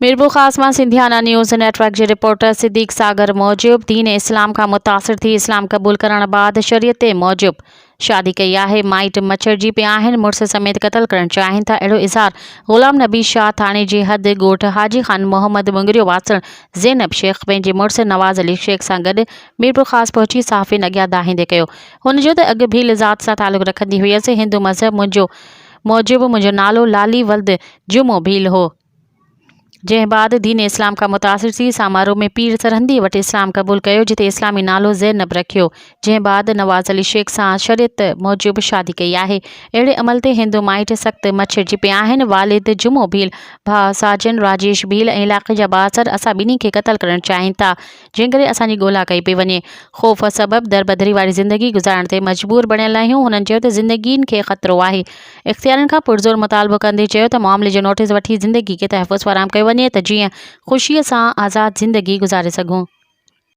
मीरपुर ख़ास मां सिंधियाना news network के रिपोर्टर सिद्दीक़ सागर मूजिब दीन इस्लाम का मुतासिर थी इस्लाम क़बूल करण बाद शरीयत मूजिब शादी कई है। माइट मछरजी पे आहिनि, मुड़स समेत क़त्ल करण चाहिनि था। अहिड़ो इज़हार ग़ुलाम नबी शाह थाणे जे हद ॻोठ हाजी ख़ान मोहम्मद मुंगरियो वासण ज़ैनब शेख पंहिंजे मुड़स नवाज़ अली शेख सां गॾु मीरपुर ख़ास पहुची सहाफ़ियुनि अॻियां दाहींदे कयो। हुन जो त अॻु भील ज़ात सां तालुक़ रखंदी हुयसि। हिंदू मज़हब मूजिब मुंहिंजो नालो लाली वल्द जुमो भील हो। जंहिं बाद दीन इस्लाम का मुतासिर थी समारोह में पीर सरहंदी वटि इस्लाम क़बूल कयो, जिते इस्लामी नालो ज़ैनब रखियो। जंहिं बाद नवाज़ अली शेख सां शरीयत मूजिब शादी कई आहे। अहिड़े अमल ते हिंदू माइट सख़्त मछरजी पिया आहिनि। वालिद जुमो भील, भाउ साजन राजेश भील ऐं इलाइक़े जा ॿासर असां ॿिन्ही खे क़त्ल करणु चाहिनि था, जंहिं करे असांजी ॻोल्हा कई पई वञे। ख़ौफ़ सबबि दरबदरी वारी ज़िंदगी गुज़ारण ते मजबूर बणियल आहियूं। हुननि चयो त ज़िंदगीनि खे ख़तरो आहे। इख़्तियारनि खां पुरज़ोर मुतालबो कंदे चयो त मामले जो नोटिस वठी ज़िंदगी खे तहफ़्फ़ुज़ फ़राहम कयो वञे त जीअं ख़ुशीअ सां आज़ाद ज़िंदगी गुज़ारे सघूं।